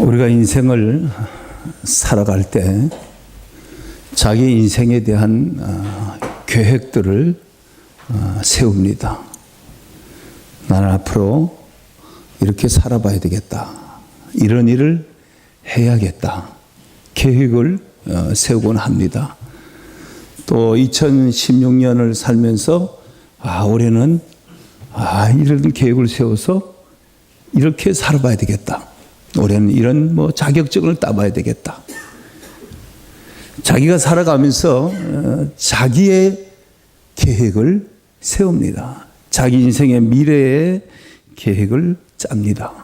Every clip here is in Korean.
우리가 인생을 살아갈 때 자기 인생에 대한 계획들을 세웁니다. 나는 앞으로 이렇게 살아봐야 되겠다. 이런 일을 해야겠다. 계획을 세우곤 합니다. 또 2016년을 살면서 올해는 이런 계획을 세워서 이렇게 살아봐야 되겠다. 올해는 이런 자격증을 따봐야 되겠다. 자기가 살아가면서 자기의 계획을 세웁니다. 자기 인생의 미래의 계획을 짭니다.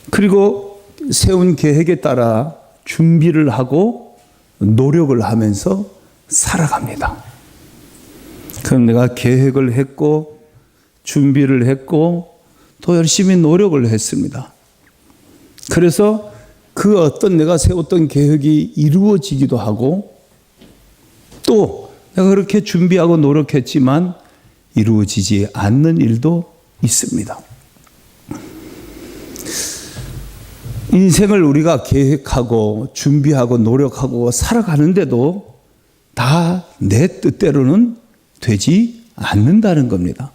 그리고 세운 계획에 따라 준비를 하고 노력을 하면서 살아갑니다. 그럼 내가 계획을 했고 준비를 했고 또 열심히 노력을 했습니다. 그래서 그 어떤 내가 세웠던 계획이 이루어지기도 하고 또 내가 그렇게 준비하고 노력했지만 이루어지지 않는 일도 있습니다. 인생을 우리가 계획하고 준비하고 노력하고 살아가는데도 다 내 뜻대로는 되지 않는다는 겁니다.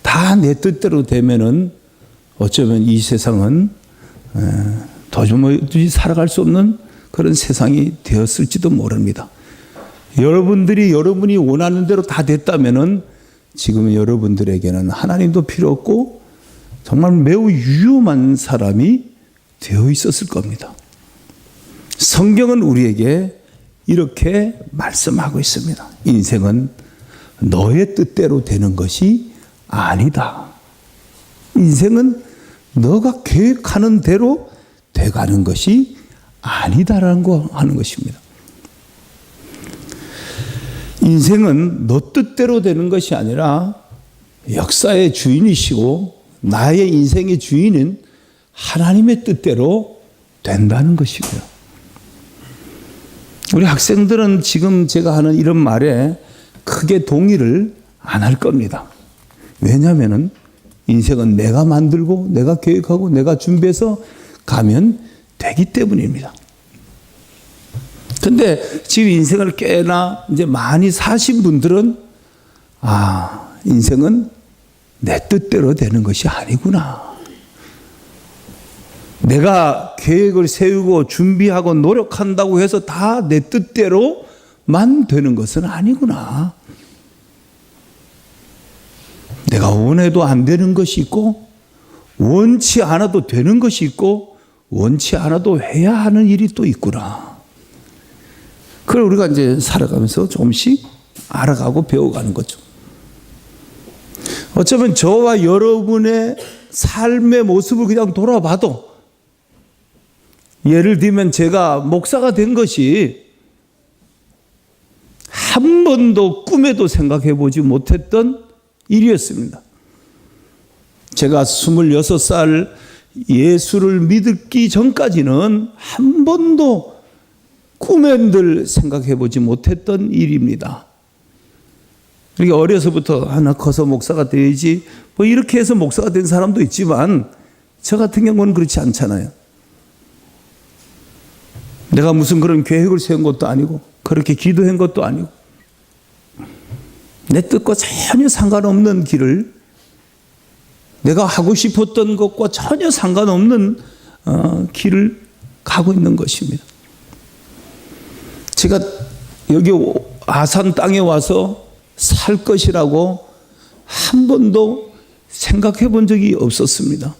다 내 뜻대로 되면은 어쩌면 이 세상은 도저히 살아갈 수 없는 그런 세상이 되었을지도 모릅니다. 여러분이 원하는 대로 다 됐다면은 지금 여러분들에게는 하나님도 필요 없고 정말 매우 위험한 사람이 되어 있었을 겁니다. 성경은 우리에게 이렇게 말씀하고 있습니다. 인생은 너의 뜻대로 되는 것이 아니다. 인생은 너가 계획하는 대로 돼가는 것이 아니다라는 거 하는 것입니다. 인생은 너 뜻대로 되는 것이 아니라 역사의 주인이시고 나의 인생의 주인은 하나님의 뜻대로 된다는 것이고요. 우리 학생들은 지금 제가 하는 이런 말에 크게 동의를 안 할 겁니다. 왜냐하면 인생은 내가 만들고 내가 계획하고 내가 준비해서 가면 되기 때문입니다. 근데 지금 인생을 꽤나 이제 많이 사신 분들은 인생은 내 뜻대로 되는 것이 아니구나. 내가 계획을 세우고 준비하고 노력한다고 해서 다 내 뜻대로만 되는 것은 아니구나. 내가 원해도 안 되는 것이 있고 원치 않아도 되는 것이 있고 원치 않아도 해야 하는 일이 또 있구나. 그걸 우리가 이제 살아가면서 조금씩 알아가고 배워가는 거죠. 어쩌면 저와 여러분의 삶의 모습을 그냥 돌아봐도 예를 들면 제가 목사가 된 것이 한 번도 꿈에도 생각해 보지 못했던 일이었습니다. 제가 26살 예수를 믿기 전까지는 한 번도 꿈에들 생각해 보지 못했던 일입니다. 그러니까 어려서부터 나 커서 목사가 되어야지 이렇게 해서 목사가 된 사람도 있지만 저 같은 경우는 그렇지 않잖아요. 내가 무슨 그런 계획을 세운 것도 아니고 그렇게 기도한 것도 아니고 내 뜻과 전혀 상관없는 길을 내가 하고 싶었던 것과 전혀 상관없는 길을 가고 있는 것입니다. 제가 여기 아산 땅에 와서 살 것이라고 한 번도 생각해 본 적이 없었습니다.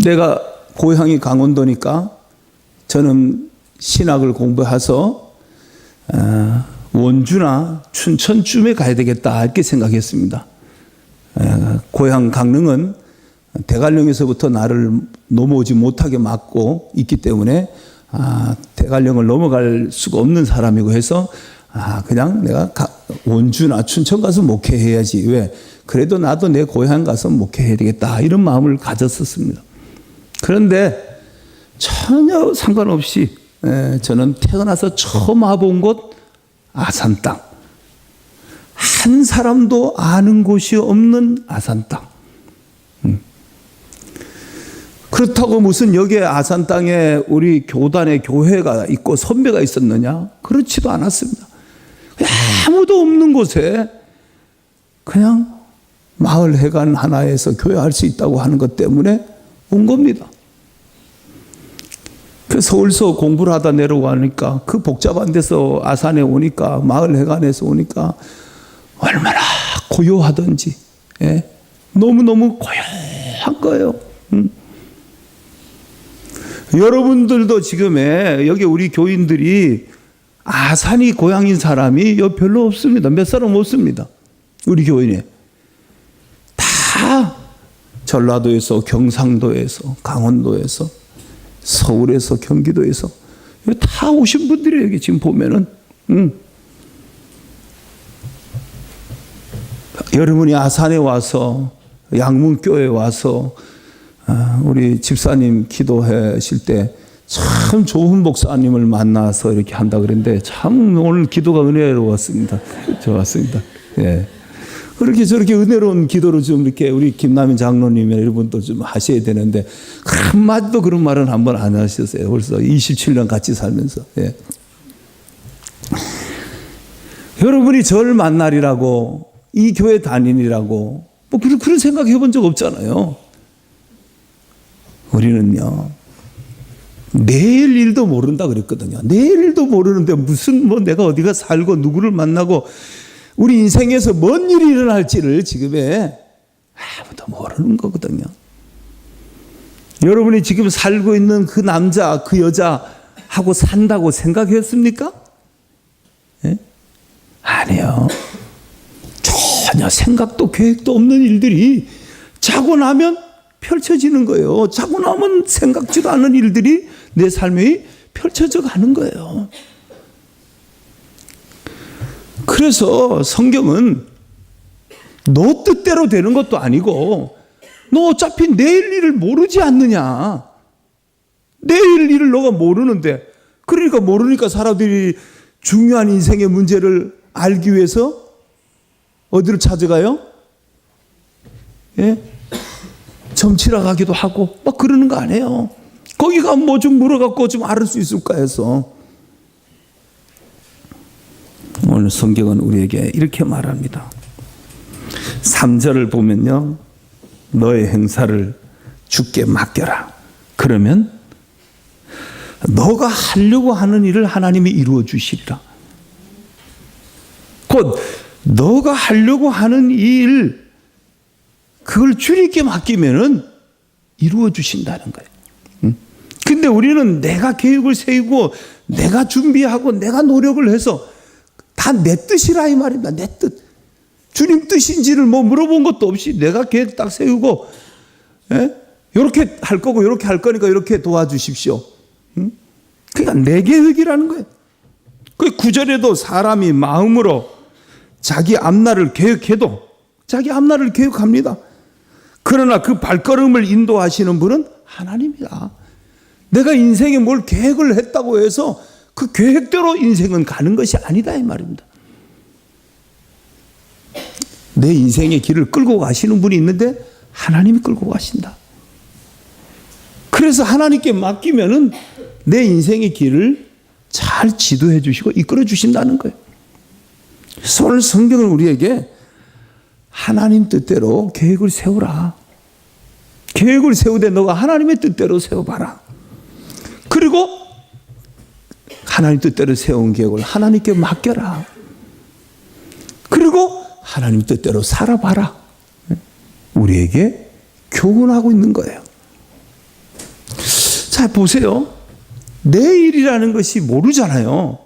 내가 고향이 강원도니까 저는 신학을 공부해서 원주나 춘천쯤에 가야 되겠다 이렇게 생각했습니다. 고향 강릉은 대관령에서부터 나를 넘어오지 못하게 막고 있기 때문에 대관령을 넘어갈 수가 없는 사람이고 해서 그냥 내가 원주나 춘천 가서 목회해야지. 왜? 그래도 나도 내 고향 가서 목회해야 되겠다 이런 마음을 가졌었습니다. 그런데 전혀 상관없이 저는 태어나서 처음 와본 곳 아산 땅. 한 사람도 아는 곳이 없는 아산 땅. 그렇다고 무슨 여기에 아산 땅에 우리 교단의 교회가 있고 선배가 있었느냐? 그렇지도 않았습니다. 아무도 없는 곳에 그냥 마을 회관 하나에서 교회할 수 있다고 하는 것 때문에 온 겁니다. 그 서울서 공부를 하다 내려가니까 그 복잡한 데서 아산에 오니까 마을 회관에서 오니까 얼마나 고요하던지, 예? 너무너무 고요한 거예요. 여러분들도 지금에 여기 우리 교인들이 아산이 고향인 사람이 별로 없습니다. 몇 사람 없습니다. 우리 교인에. 다 전라도에서, 경상도에서, 강원도에서, 서울에서, 경기도에서 다 오신 분들이 여기 지금 보면은 여러분이 아산에 와서 양문교에 와서 우리 집사님 기도하실 때 참 좋은 목사님을 만나서 이렇게 한다 그랬는데 참 오늘 기도가 은혜로웠습니다. 좋았습니다. 예. 그렇게 저렇게 은혜로운 기도를 좀 이렇게 우리 김남인 장로님이나 이런 분도 좀 하셔야 되는데 한마디도 그런 말은 한번 안 하셨어요. 벌써 27년 같이 살면서. 예. 여러분이 저를 만나리라고 이 교회 다니리라고 뭐 그런 생각 해본 적 없잖아요. 우리는요, 내일 일도 모른다 그랬거든요. 내일 일도 모르는데 무슨 뭐 내가 어디가 살고 누구를 만나고 우리 인생에서 뭔 일이 일어날지를 지금에 아무도 모르는 거거든요. 여러분이 지금 살고 있는 그 남자, 그 여자하고 산다고 생각했습니까? 예? 아니요. 전혀 생각도 계획도 없는 일들이 자고 나면 펼쳐지는 거예요. 자고 나면 생각지도 않은 일들이 내 삶에 펼쳐져 가는 거예요. 그래서 성경은 너 뜻대로 되는 것도 아니고 너 어차피 내일 일을 모르지 않느냐. 내일 일을 너가 모르는데 그러니까 모르니까 사람들이 중요한 인생의 문제를 알기 위해서 어디를 찾아가요? 예? 점치러 가기도 하고 막 그러는 거 아니에요. 거기 가면 뭐 좀 물어갖고 좀 알을 수 있을까 해서. 오늘 성경은 우리에게 이렇게 말합니다. 3절을 보면요, 너의 행사를 주께 맡겨라. 그러면 너가 하려고 하는 일을 하나님이 이루어 주시리라. 곧 너가 하려고 하는 일, 그걸 주님께 맡기면은 이루어 주신다는 거예요. 근데 우리는 내가 계획을 세우고 내가 준비하고 내가 노력을 해서 다 내 뜻이라 이 말입니다. 내 뜻. 주님 뜻인지를 뭐 물어본 것도 없이 내가 계획 딱 세우고, 예? 이렇게 할 거고 이렇게 할 거니까 이렇게 도와주십시오. 그러니까 내 계획이라는 거예요. 그 9절에도 사람이 마음으로 자기 앞날을 계획해도 자기 앞날을 계획합니다. 그러나 그 발걸음을 인도하시는 분은 하나님이다. 내가 인생에 뭘 계획을 했다고 해서 그 계획대로 인생은 가는 것이 아니다 이 말입니다. 내 인생의 길을 끌고 가시는 분이 있는데 하나님이 끌고 가신다. 그래서 하나님께 맡기면은 내 인생의 길을 잘 지도해 주시고 이끌어 주신다는 거예요. 그래서 오늘 성경은 우리에게 하나님 뜻대로 계획을 세우라. 계획을 세우되 너가 하나님의 뜻대로 세워봐라. 그리고 하나님 뜻대로 세운 계획을 하나님께 맡겨라. 그리고 하나님 뜻대로 살아봐라. 우리에게 교훈하고 있는 거예요. 자, 보세요. 내일이라는 것이 모르잖아요.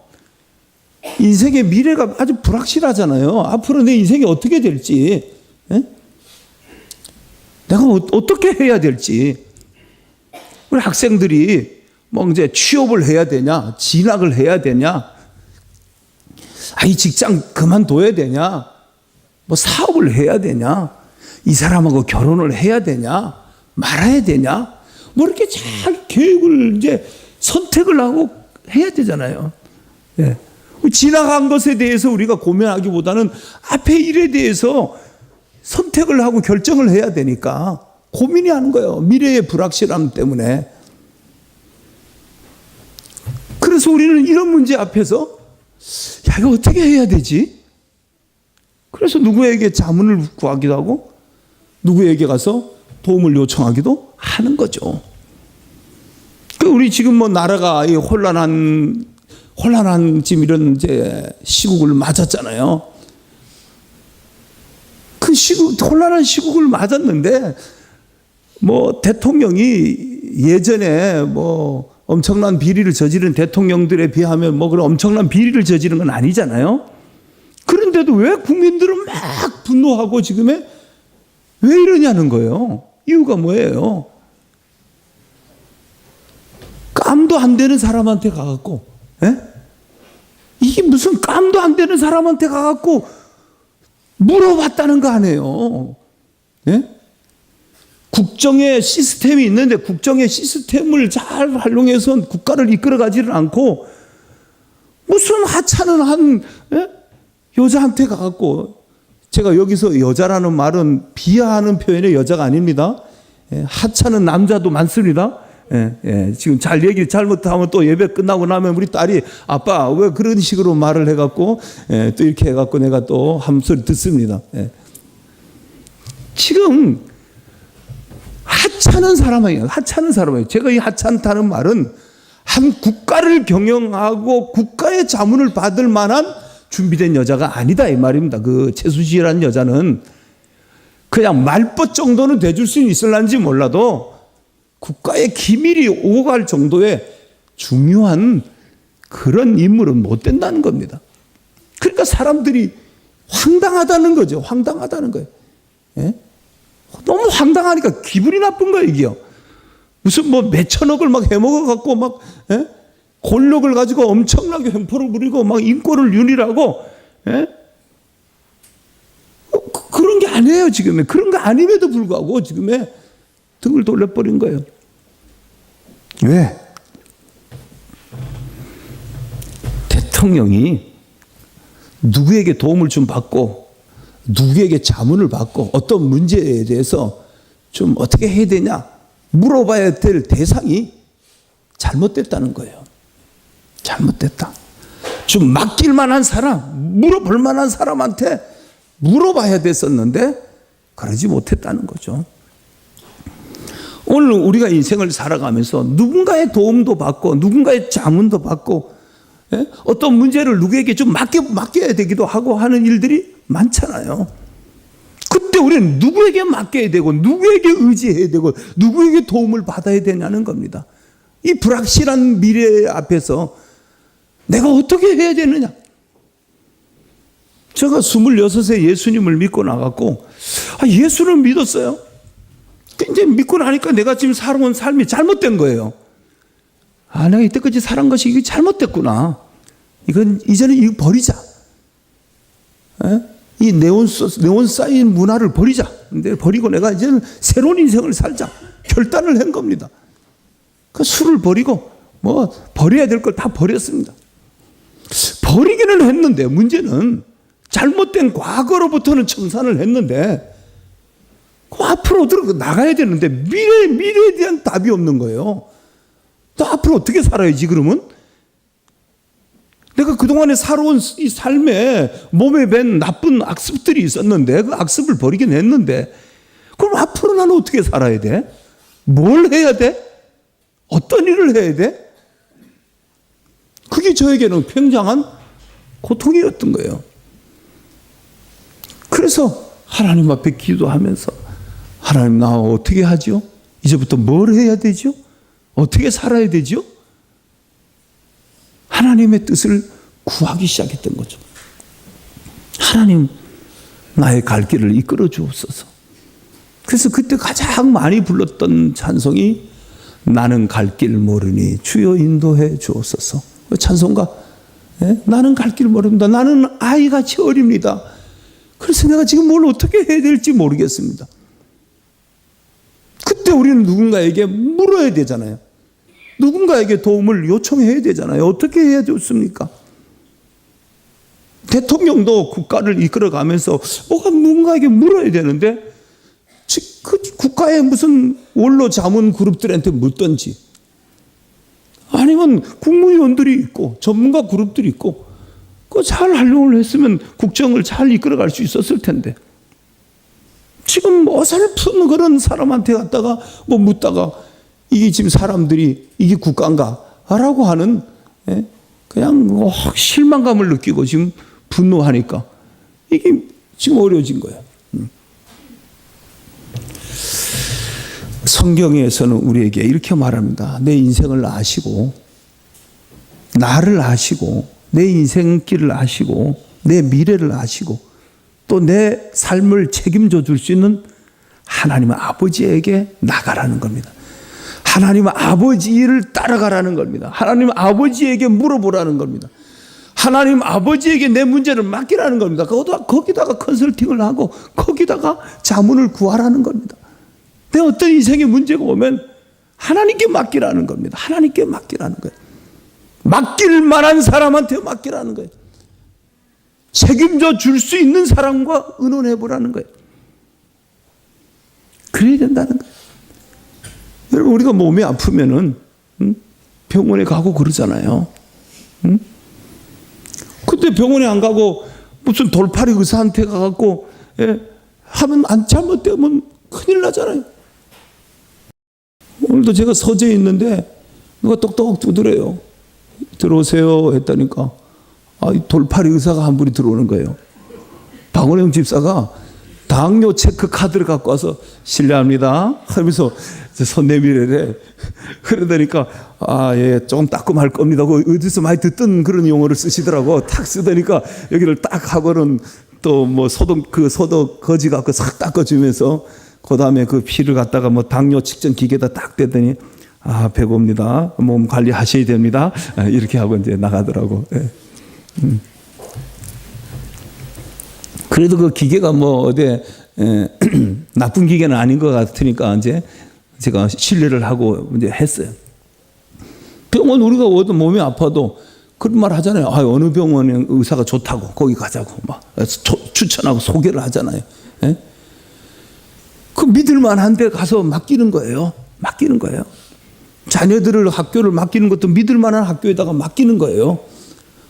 인생의 미래가 아주 불확실하잖아요. 앞으로 내 인생이 어떻게 될지, 내가 어떻게 해야 될지. 우리 학생들이 뭐 이제 취업을 해야 되냐, 진학을 해야 되냐, 이 직장 그만둬야 되냐, 뭐 사업을 해야 되냐, 이 사람하고 결혼을 해야 되냐, 말아야 되냐, 뭐 이렇게 잘 계획을 이제 선택을 하고 해야 되잖아요. 예. 지나간 것에 대해서 우리가 고민하기보다는 앞에 일에 대해서 선택을 하고 결정을 해야 되니까 고민이 하는 거예요. 미래의 불확실함 때문에. 그래서 우리는 이런 문제 앞에서 야, 이거 어떻게 해야 되지? 그래서 누구에게 자문을 구하기도 하고 누구에게 가서 도움을 요청하기도 하는 거죠. 우리 지금 뭐 나라가 이 혼란한 지금 이런 이제 시국을 맞았잖아요. 그 혼란한 시국을 맞았는데 뭐 대통령이 예전에 뭐 엄청난 비리를 저지른 대통령들에 비하면 뭐 그런 엄청난 비리를 저지른 건 아니잖아요. 그런데도 왜 국민들은 막 분노하고 지금에 왜 이러냐는 거예요. 이유가 뭐예요? 깜도 안 되는 사람한테 가갖고, 예? 이게 무슨 깜도 안 되는 사람한테 가갖고 물어봤다는 거 아니에요. 예? 국정의 시스템이 있는데 국정의 시스템을 잘 활용해서 국가를 이끌어가지는 않고 무슨 하찮은 한 여자한테 가갖고, 제가 여기서 여자라는 말은 비하하는 표현의 여자가 아닙니다. 하찮은 남자도 많습니다. 지금 얘기 잘못하면 또 예배 끝나고 나면 우리 딸이 아빠 왜 그런 식으로 말을 해갖고 또 이렇게 해갖고 내가 또 한 소리 듣습니다. 지금 하찮은 사람이에요. 하찮은 사람이에요. 제가 이 하찮다는 말은 한 국가를 경영하고 국가의 자문을 받을 만한 준비된 여자가 아니다 이 말입니다. 그 최순실이라는 여자는 그냥 말벗 정도는 돼줄 수 있을런지 몰라도 국가의 기밀이 오고 갈 정도의 중요한 그런 인물은 못 된다는 겁니다. 그러니까 사람들이 황당하다는 거죠. 황당하다는 거예요. 예? 너무 황당하니까 기분이 나쁜 거예요, 이게요. 무슨 뭐 몇천억을 막 해먹어 갖고 막, 예? 권력을 가지고 엄청나게 횡포를 부리고 막 인권을 윤리라고, 예? 그런 게 아니에요, 지금에. 그런 거 아님에도 불구하고 지금에 등을 돌려버린 거예요. 왜? 대통령이 누구에게 도움을 좀 받고 누구에게 자문을 받고 어떤 문제에 대해서 좀 어떻게 해야 되냐 물어봐야 될 대상이 잘못됐다는 거예요. 잘못됐다. 좀 맡길 만한 사람, 물어볼 만한 사람한테 물어봐야 됐었는데 그러지 못했다는 거죠. 오늘 우리가 인생을 살아가면서 누군가의 도움도 받고 누군가의 자문도 받고, 예? 어떤 문제를 누구에게 좀 맡겨야 되기도 하고 하는 일들이 많잖아요. 그때 우리는 누구에게 맡겨야 되고 누구에게 의지해야 되고 누구에게 도움을 받아야 되냐는 겁니다. 이 불확실한 미래 앞에서 내가 어떻게 해야 되느냐. 제가 26세 예수님을 믿고 나갔고 예수를 믿었어요. 이제 믿고 나니까 내가 지금 살아온 삶이 잘못된 거예요. 내가 이때까지 살아온 것이 이게 잘못됐구나. 이건 이제는 이거 버리자. 이 네온 쌓인 문화를 버리자. 근데 버리고 내가 이제는 새로운 인생을 살자. 결단을 한 겁니다. 그 술을 버리고 뭐 버려야 될 걸 다 버렸습니다. 버리기는 했는데 문제는 잘못된 과거로부터는 청산을 했는데 그 앞으로 나가야 되는데 미래에 대한 답이 없는 거예요. 또 앞으로 어떻게 살아야지 그러면? 내가 그동안에 살아온 이 삶에 몸에 밴 나쁜 악습들이 있었는데 그 악습을 버리긴 했는데 그럼 앞으로 나는 어떻게 살아야 돼? 뭘 해야 돼? 어떤 일을 해야 돼? 그게 저에게는 굉장한 고통이었던 거예요. 그래서 하나님 앞에 기도하면서 하나님 나 어떻게 하죠? 이제부터 뭘 해야 되죠? 어떻게 살아야 되죠? 하나님의 뜻을 구하기 시작했던 거죠. 하나님 나의 갈 길을 이끌어 주옵소서. 그래서 그때 가장 많이 불렀던 찬송이 나는 갈 길 모르니 주여 인도해 주옵소서. 찬송가 나는 갈 길 모릅니다. 나는 아이같이 어립니다. 그래서 내가 지금 뭘 어떻게 해야 될지 모르겠습니다. 그때 우리는 누군가에게 물어야 되잖아요. 누군가에게 도움을 요청해야 되잖아요. 어떻게 해야 좋습니까? 대통령도 국가를 이끌어가면서 뭐가 누군가에게 물어야 되는데 그 국가의 무슨 원로 자문 그룹들한테 묻든지, 아니면 국무위원들이 있고 전문가 그룹들이 있고 그 잘 활용을 했으면 국정을 잘 이끌어갈 수 있었을 텐데, 지금 어설픈 그런 사람한테 갔다가 뭐 묻다가 이게 지금 사람들이 이게 국가인가 라고 하는, 그냥 실망감을 느끼고 지금 분노하니까 이게 지금 어려워진 거예요. 성경에서는 우리에게 이렇게 말합니다. 내 인생을 아시고, 나를 아시고, 내 인생길을 아시고, 내 미래를 아시고, 또 내 삶을 책임져 줄 수 있는 하나님 아버지에게 나가라는 겁니다. 하나님 아버지를 따라가라는 겁니다. 하나님 아버지에게 물어보라는 겁니다. 하나님 아버지에게 내 문제를 맡기라는 겁니다. 거기다가 컨설팅을 하고 거기다가 자문을 구하라는 겁니다. 내 어떤 인생의 문제가 오면 하나님께 맡기라는 겁니다. 하나님께 맡기라는 거예요. 맡길 만한 사람한테 맡기라는 거예요. 책임져 줄 수 있는 사람과 의논해 보라는 거예요. 그래야 된다는 거예요. 여러분, 우리가 몸이 아프면은 병원에 가고 그러잖아요. 근데 병원에 안 가고 무슨 돌팔이 의사한테 가갖고 하면 안 잘못되면 큰일 나잖아요. 오늘도 제가 서재에 있는데 누가 똑똑 두드려요. 들어오세요 했다니까 돌팔이 의사가 한 분이 들어오는 거예요. 박원영 집사가 당뇨 체크 카드를 갖고 와서 실례합니다 하면서 손 내밀으래. 그러다니까 예, 조금 따끔할 겁니다. 어디서 많이 듣던 그런 용어를 쓰시더라고. 탁 쓰다니까 여기를 딱 하고는 또 뭐 소독 거지 갖고 싹 닦아주면서 그 다음에 그 피를 갖다가 뭐 당뇨 측정 기계에다 딱 대더니 배고픕니다. 몸 관리하셔야 됩니다. 이렇게 하고 이제 나가더라고. 예. 그래도 그 기계가 뭐 어디 나쁜 기계는 아닌 것 같으니까 이제 제가 신뢰를 하고 이제 했어요. 병원 우리가 어떤 몸이 아파도 그런 말 하잖아요. 어느 병원에 의사가 좋다고 거기 가자고 막 추천하고 소개를 하잖아요. 예? 그 믿을만한 데 가서 맡기는 거예요. 맡기는 거예요. 자녀들을 학교를 맡기는 것도 믿을만한 학교에다가 맡기는 거예요.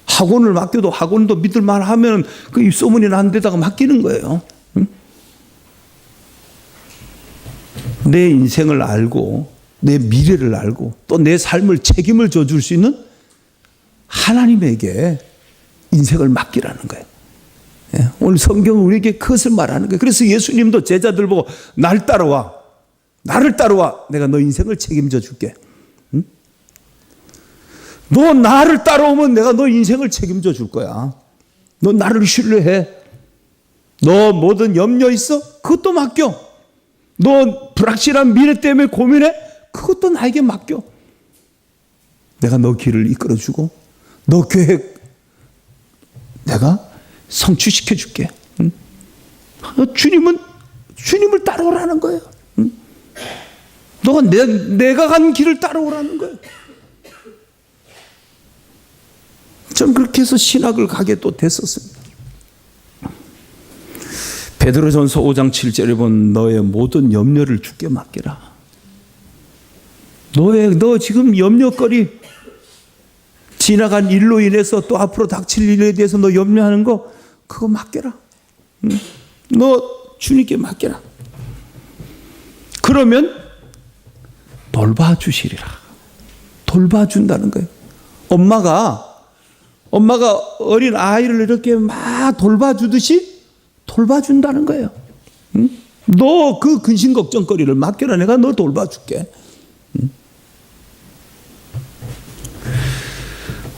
학원을 맡겨도 학원도 믿을만하면 그 입소문이 난 데다가 맡기는 거예요. 응? 내 인생을 알고 내 미래를 알고 또 내 삶을 책임을 져줄 수 있는 하나님에게 인생을 맡기라는 거예요. 예, 오늘 성경은 우리에게 그것을 말하는 거예요. 그래서 예수님도 제자들 보고 날 따라와, 나를 따라와, 내가 너 인생을 책임져 줄게. 응? 너 나를 따라오면 내가 너 인생을 책임져 줄 거야. 너 나를 신뢰해. 너 뭐든 염려 있어? 그것도 맡겨. 너 불확실한 미래 때문에 고민해? 그것도 나에게 맡겨. 내가 너 길을 이끌어주고 너 계획 내가 성취시켜 줄게. 응? 주님을 따라오라는 거예요. 응? 너가 내가 간 길을 따라오라는 거예요. 전 그렇게 해서 신학을 가게 또 됐었습니다. 베드로전서 5장 7절에 보면 너의 모든 염려를 주께 맡기라. 너 지금 염려거리, 지나간 일로 인해서 또 앞으로 닥칠 일에 대해서 너 염려하는 거 그거 맡겨라. 너 주님께 맡겨라. 그러면 돌봐주시리라. 돌봐준다는 거예요. 엄마가 어린 아이를 이렇게 막 돌봐주듯이 돌봐준다는 거예요. 너 그 근심 걱정거리를 맡겨라. 내가 너 돌봐줄게.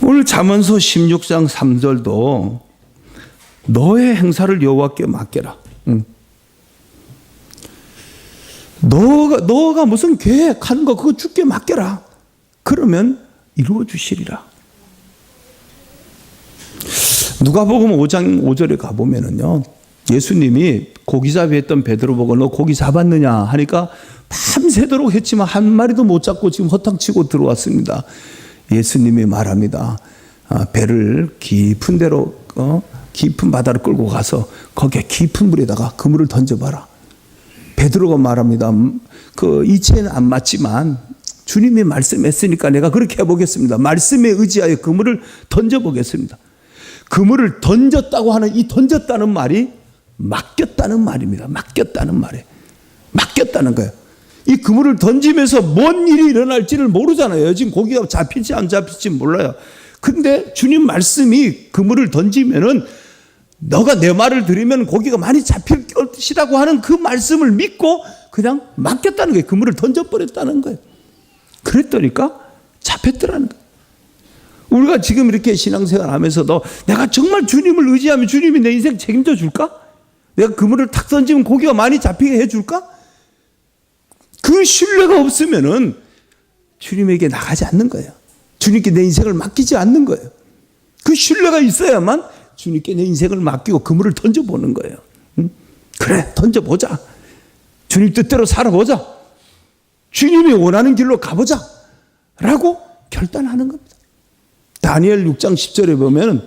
오늘 잠언서 16장 3절도 너의 행사를 여호와께 맡겨라. 너가 무슨 계획하는 거 그거 주께 맡겨라. 그러면 이루어 주시리라. 누가복음 5장 5절에 가보면은요, 예수님이 고기잡이 했던 베드로 보고 너 고기 잡았느냐 하니까 밤새도록 했지만 한 마리도 못 잡고 지금 허탕치고 들어왔습니다. 예수님이 말합니다. 배를 깊은 데로 깊은 바다로 끌고 가서 거기에 깊은 물에다가 그물을 던져봐라. 베드로가 말합니다. 그 이치에는 안 맞지만 주님이 말씀했으니까 내가 그렇게 해보겠습니다. 말씀에 의지하여 그물을 던져보겠습니다. 그물을 던졌다고 하는 이 던졌다는 말이 맡겼다는 말입니다. 맡겼다는 말이에요. 맡겼다는 거예요. 이 그물을 던지면서 뭔 일이 일어날지를 모르잖아요. 지금 고기가 잡힐지 안 잡힐지 몰라요. 근데 주님 말씀이 그물을 던지면은 너가 내 말을 들으면 고기가 많이 잡힐 것이라고 하는 그 말씀을 믿고 그냥 맡겼다는 거예요. 그물을 던져버렸다는 거예요. 그랬더니까 잡혔더라는 거예요. 우리가 지금 이렇게 신앙생활 하면서도 내가 정말 주님을 의지하면 주님이 내 인생 책임져 줄까? 내가 그물을 탁 던지면 고기가 많이 잡히게 해 줄까? 그 신뢰가 없으면은 주님에게 나가지 않는 거예요. 주님께 내 인생을 맡기지 않는 거예요. 그 신뢰가 있어야만 주님께 내 인생을 맡기고 그물을 던져보는 거예요. 그래, 던져보자. 주님 뜻대로 살아보자. 주님이 원하는 길로 가보자. 라고 결단하는 겁니다. 다니엘 6장 10절에 보면은,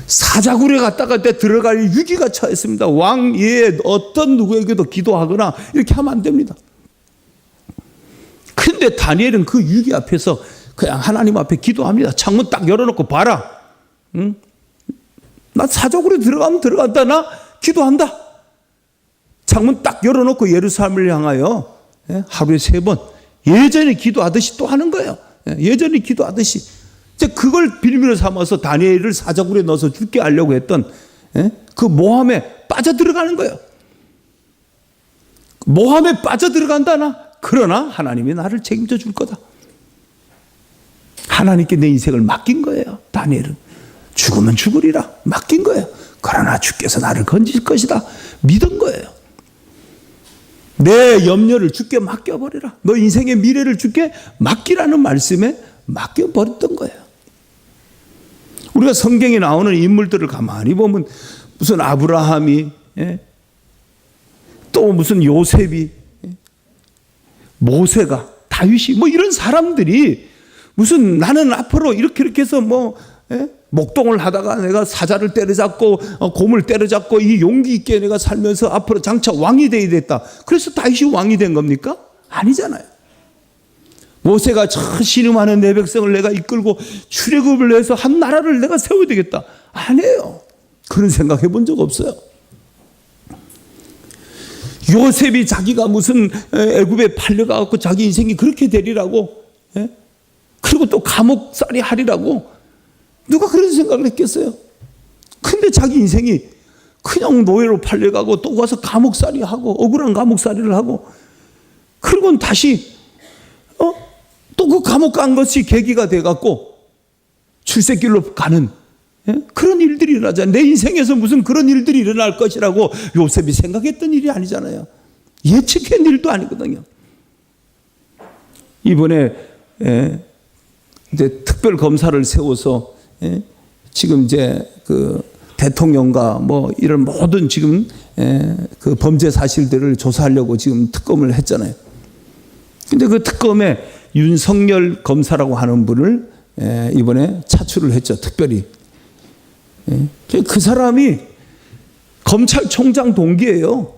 사자굴에 갔다가 때 들어갈 위기가 처했습니다. 왕 외에 어떤 누구에게도 기도하거나 이렇게 하면 안 됩니다. 근데 다니엘은 그 위기 앞에서 그냥 하나님 앞에 기도합니다. 창문 딱 열어놓고 봐라. 응? 나 사자굴에 들어가면 들어간다. 나 기도한다. 창문 딱 열어놓고 예루살렘을 향하여 하루에 3번 예전에 기도하듯이 또 하는 거예요. 예전에 기도하듯이. 이제 그걸 빌미로 삼아서 다니엘을 사자굴에 넣어서 죽게 하려고 했던 그 모함에 빠져들어가는 거예요. 모함에 빠져들어간다 나. 그러나 하나님이 나를 책임져 줄 거다. 하나님께 내 인생을 맡긴 거예요. 다니엘은. 죽으면 죽으리라. 맡긴 거예요. 그러나 주께서 나를 건질 것이다. 믿은 거예요. 내 염려를 주께 맡겨버리라. 너 인생의 미래를 주께 맡기라는 말씀에 맡겨버렸던 거예요. 우리가 성경에 나오는 인물들을 가만히 보면 무슨 아브라함이, 또 무슨 요셉이, 모세가, 다윗이, 뭐 이런 사람들이 무슨 나는 앞으로 이렇게 해서 목동을 하다가 내가 사자를 때려잡고 곰을 때려잡고 이 용기 있게 내가 살면서 앞으로 장차 왕이 되어야 됐다. 그래서 다윗이 왕이 된 겁니까? 아니잖아요. 모세가 저 신음하는 내 백성을 내가 이끌고 출애굽을 해서 한 나라를 내가 세워야 되겠다. 안 해요. 그런 생각해 본 적 없어요. 요셉이 자기가 무슨 애굽에 팔려가고 자기 인생이 그렇게 되리라고, 그리고 또 감옥살이 하리라고 누가 그런 생각을 했겠어요? 근데 자기 인생이 그냥 노예로 팔려가고 또 가서 감옥살이 하고 억울한 감옥살이를 하고 그리고 다시 또 그 감옥 간 것이 계기가 돼갖고 출세길로 가는 그런 일들이 일어나잖아요. 내 인생에서 무슨 그런 일들이 일어날 것이라고 요셉이 생각했던 일이 아니잖아요. 예측한 일도 아니거든요. 이번에 이제 특별 검사를 세워서 지금 이제 그 대통령과 뭐 이런 모든 지금 그 범죄 사실들을 조사하려고 지금 특검을 했잖아요. 근데 그 특검에 윤석열 검사라고 하는 분을 이번에 차출을 했죠. 특별히. 그 사람이 검찰총장 동기예요.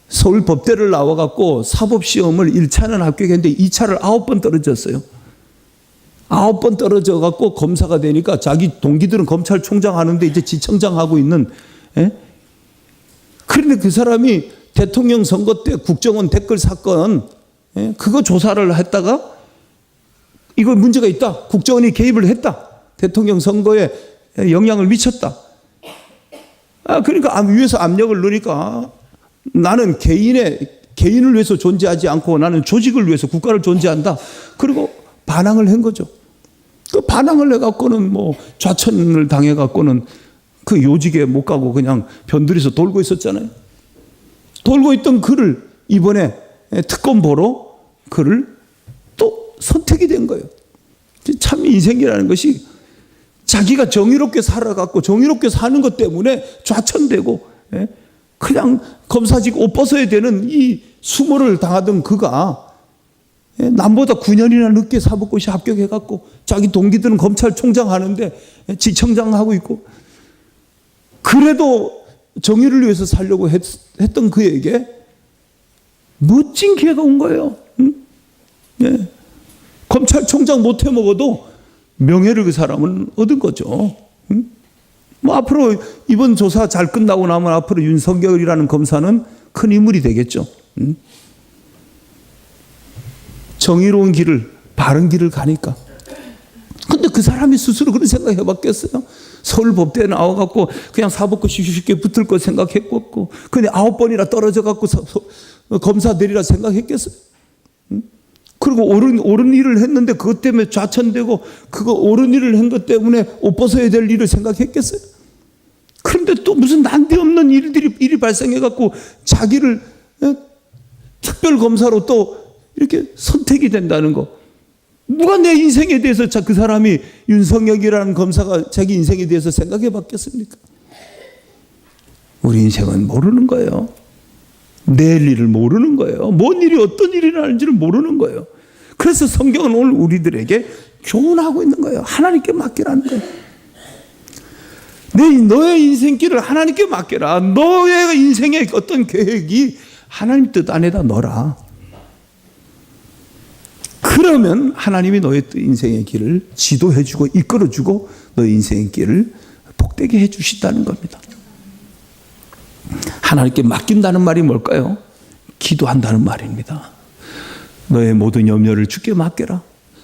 서울 법대를 나와갖고 사법시험을 1차는 합격했는데 2차를 9번 떨어졌어요. 9번 떨어져갖고 검사가 되니까 자기 동기들은 검찰총장 하는데 이제 지청장 하고 있는. 그런데 그 사람이 대통령 선거 때 국정원 댓글 사건 그거 조사를 했다가 이거 문제가 있다. 국정원이 개입을 했다. 대통령 선거에 영향을 미쳤다. 그러니까 위에서 압력을 넣으니까 나는 개인을 위해서 존재하지 않고 나는 조직을 위해서 국가를 존재한다. 그리고 반항을 한 거죠. 그 반항을 해갖고는 뭐 좌천을 당해갖고는 그 요직에 못 가고 그냥 변두리에서 돌고 있었잖아요. 돌고 있던 그를 이번에 특검 보러 그를 또 선택이 된 거예요. 참 인생이라는 것이 자기가 정의롭게 살아갖고 정의롭게 사는 것 때문에 좌천되고 그냥 검사직 옷 벗어야 되는 이 수모를 당하던 그가 남보다 9년이나 늦게 사법고시 합격해갖고 자기 동기들은 검찰총장 하는데 지청장 하고 있고 그래도 정의를 위해서 살려고 했던 그에게 멋진 기회가 온 거예요. 응? 네. 검찰총장 못 해먹어도 명예를 그 사람은 얻은 거죠. 응? 뭐 앞으로 이번 조사 잘 끝나고 나면 앞으로 윤석열이라는 검사는 큰 인물이 되겠죠. 응? 정의로운 길을, 바른 길을 가니까. 근데 그 사람이 스스로 그런 생각 해봤겠어요? 서울법대에 나와갖고 그냥 사법고 쉽게 붙을 거 생각했고, 근데 9번이나 떨어져갖고 검사 되리라 생각했겠어요? 응? 그리고 옳은 일을 했는데 그것 때문에 좌천되고, 그거 옳은 일을 한 것 때문에 옷 벗어야 될 일을 생각했겠어요? 그런데 또 무슨 난데없는 일이 발생해갖고 자기를 특별검사로 또 이렇게 선택이 된다는 거. 누가 내 인생에 대해서 그 사람이 윤석열이라는 검사가 자기 인생에 대해서 생각해 봤겠습니까? 우리 인생은 모르는 거예요. 내일 일을 모르는 거예요. 뭔 일이 어떤 일이 나는지를 모르는 거예요. 그래서 성경은 오늘 우리들에게 교훈하고 있는 거예요. 하나님께 맡기라는 거예요. 너의 인생길을 하나님께 맡겨라. 너의 인생의 어떤 계획이 하나님 뜻 안에다 넣어라. 그러면 하나님이 너의 인생의 길을 지도해주고 이끌어주고 너의 인생의 길을 복되게 해주신다는 겁니다. 하나님께 맡긴다는 말이 뭘까요? 기도한다는 말입니다. 너의 모든 염려를 주께 맡겨라.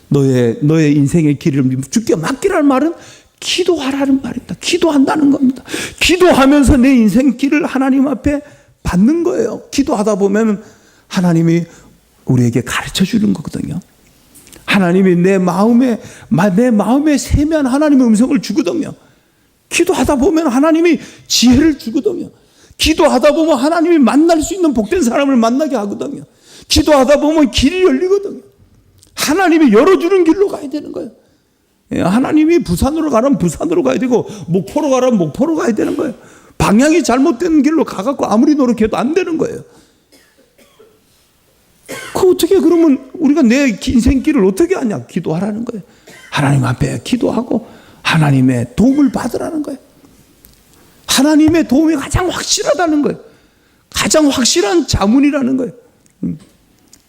너의 인생의 길을 주께 맡기라는 말은 기도하라는 말입니다. 기도한다는 겁니다. 기도하면서 내 인생 길을 하나님 앞에 받는 거예요. 기도하다 보면 하나님이 우리에게 가르쳐 주는 거거든요. 하나님이 내 마음에 세미한 하나님의 음성을 주거든요. 기도하다 보면 하나님이 지혜를 주거든요. 기도하다 보면 하나님이 만날 수 있는 복된 사람을 만나게 하거든요. 기도하다 보면 길이 열리거든요. 하나님이 열어주는 길로 가야 되는 거예요. 하나님이 부산으로 가라면 부산으로 가야 되고, 목포로 가라면 목포로 가야 되는 거예요. 방향이 잘못된 길로 가갖고 아무리 노력해도 안 되는 거예요. 어떻게 그러면 우리가 내 인생길을 어떻게 하냐? 기도하라는 거예요. 하나님 앞에 기도하고 하나님의 도움을 받으라는 거예요. 하나님의 도움이 가장 확실하다는 거예요. 가장 확실한 자문이라는 거예요.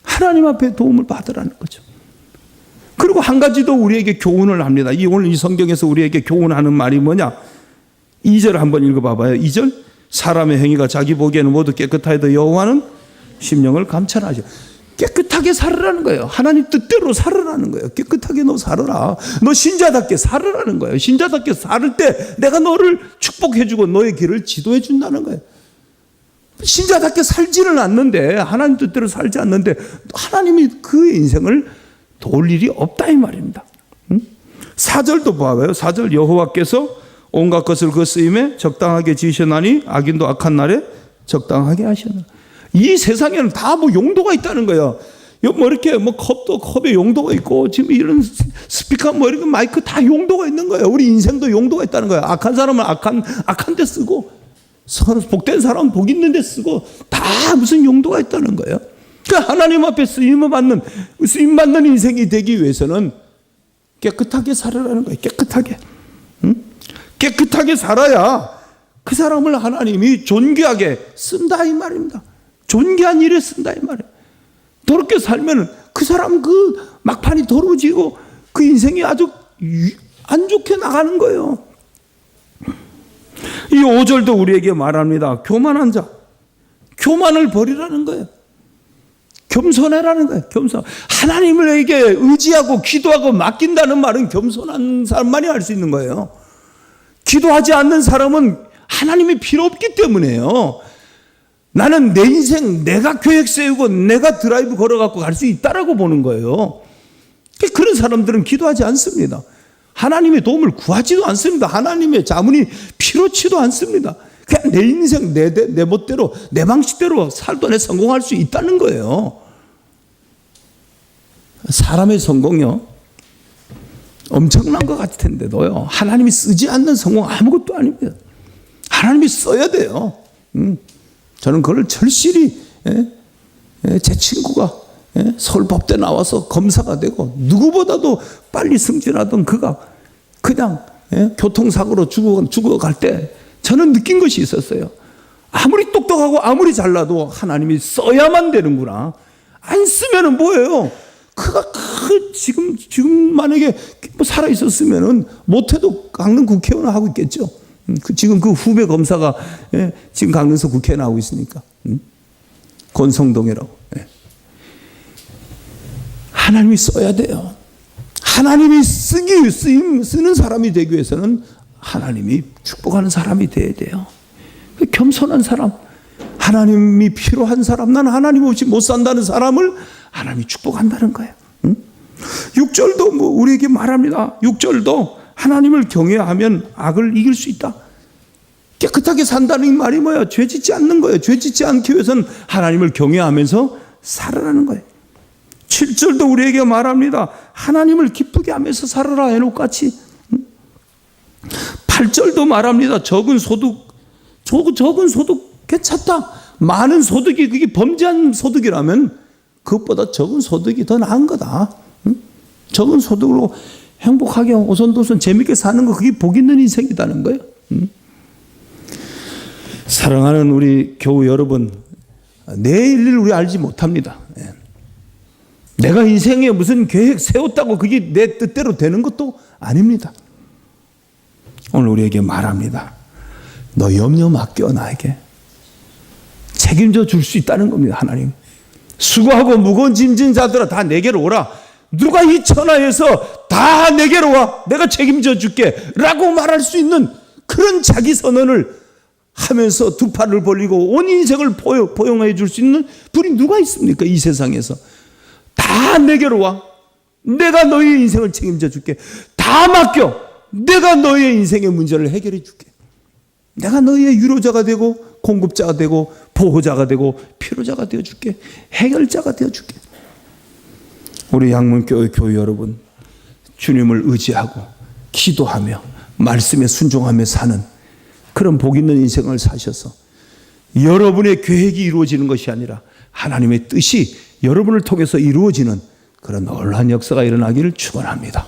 하나님 앞에 도움을 받으라는 거죠. 그리고 한 가지 더 우리에게 교훈을 합니다. 오늘 이 성경에서 우리에게 교훈하는 말이 뭐냐? 2절 한번 읽어봐봐요. 2절. 사람의 행위가 자기 보기에는 모두 깨끗하여도 여호와는 심령을 감찰하죠. 깨끗하게 살으라는 거예요. 하나님 뜻대로 살으라는 거예요. 깨끗하게 너 살아라. 너 신자답게 살으라는 거예요. 신자답게 살을 때 내가 너를 축복해주고 너의 길을 지도해 준다는 거예요. 신자답게 살지는 않는데, 하나님 뜻대로 살지 않는데 하나님이 그 인생을 도울 일이 없다 이 말입니다. 4절도 봐봐요. 4절. 여호와께서 온갖 것을 그 쓰임에 적당하게 지으셨나니 악인도 악한 날에 적당하게 하셨나. 이 세상에는 다 뭐 용도가 있다는 거예요. 뭐 이렇게 뭐 컵에 용도가 있고, 지금 이런 스피커 뭐 이런 마이크 다 용도가 있는 거예요. 우리 인생도 용도가 있다는 거예요. 악한 사람은 악한 데 쓰고, 복된 사람은 복 있는 데 쓰고, 다 무슨 용도가 있다는 거예요. 그러니까 하나님 앞에 쓰임 받는 인생이 되기 위해서는 깨끗하게 살아라는 거예요. 깨끗하게. 깨끗하게 살아야 그 사람을 하나님이 존귀하게 쓴다 이 말입니다. 존귀한 일에 쓴다 이 말이에요. 더럽게 살면 그 사람 그 막판이 더러워지고 그 인생이 아주 안 좋게 나가는 거예요. 이 5절도 우리에게 말합니다. 교만한 자, 교만을 버리라는 거예요. 겸손해라는 거예요. 겸손. 하나님에게 의지하고 기도하고 맡긴다는 말은 겸손한 사람만이 할 수 있는 거예요. 기도하지 않는 사람은 하나님이 필요 없기 때문에요. 나는 내 인생 내가 계획 세우고 내가 드라이브 걸어갖고 갈 수 있다라고 보는 거예요. 그런 사람들은 기도하지 않습니다. 하나님의 도움을 구하지도 않습니다. 하나님의 자문이 필요치도 않습니다. 그냥 내 인생 내 멋대로 내 방식대로 살도 내 성공할 수 있다는 거예요. 사람의 성공이요 엄청난 것 같을 텐데도요, 하나님이 쓰지 않는 성공 아무것도 아닙니다. 하나님이 써야 돼요. 저는 그걸 절실히, 제 친구가 서울법대 나와서 검사가 되고 누구보다도 빨리 승진하던 그가 그냥 교통사고로 죽어갈 때 저는 느낀 것이 있었어요. 아무리 똑똑하고 아무리 잘나도 하나님이 써야만 되는구나. 안 쓰면은 뭐예요? 그가 지금 만약에 뭐 살아 있었으면은 못해도 강릉 국회의원 하고 있겠죠. 지금 그 후배 검사가 지금 강릉서 국회의원 하고 있으니까. 권성동이라고. 하나님이 써야 돼요. 하나님이 쓰는 사람이 되기 위해서는 하나님이 축복하는 사람이 돼야 돼요. 겸손한 사람, 하나님이 필요한 사람, 난 하나님 없이 못 산다는 사람을 하나님이 축복한다는 거예요. 6절도 뭐 우리에게 말합니다. 6절도 하나님을 경외하면 악을 이길 수 있다. 깨끗하게 산다는 말이 뭐야? 죄 짓지 않는 거예요. 죄 짓지 않기 위해서는 하나님을 경외하면서 살아라는 거예요. 7절도 우리에게 말합니다. 하나님을 기쁘게 하면서 살아라. 에녹같이. 8절도 말합니다. 적은 소득 괜찮다. 많은 소득이 그게 범죄한 소득이라면 그것보다 적은 소득이 더 나은 거다. 적은 소득으로 행복하게 오손도손 재밌게 사는 거, 그게 복 있는 인생이라는 거예요. 사랑하는 우리 교우 여러분, 내일을 우리 알지 못합니다. 내가 인생에 무슨 계획 세웠다고 그게 내 뜻대로 되는 것도 아닙니다. 오늘 우리에게 말합니다. 너 염려 맡겨. 나에게 책임져 줄 수 있다는 겁니다. 하나님, 수고하고 무거운 짐진 자들아 다 내게로 오라. 누가 이 천하에서 다 내게로 와, 내가 책임져 줄게 라고 말할 수 있는 그런 자기 선언을 하면서 두 팔을 벌리고 온 인생을 포용해 줄 수 있는 분이 누가 있습니까? 이 세상에서. 다 내게로 와, 내가 너희의 인생을 책임져 줄게. 다 맡겨, 내가 너희의 인생의 문제를 해결해 줄게. 내가 너희의 유로자가 되고 공급자가 되고 보호자가 되고 피로자가 되어줄게. 해결자가 되어줄게. 우리 양문교회 교회 여러분, 주님을 의지하고 기도하며 말씀에 순종하며 사는 그런 복 있는 인생을 사셔서 여러분의 계획이 이루어지는 것이 아니라 하나님의 뜻이 여러분을 통해서 이루어지는 그런 놀라운 역사가 일어나기를 축원합니다.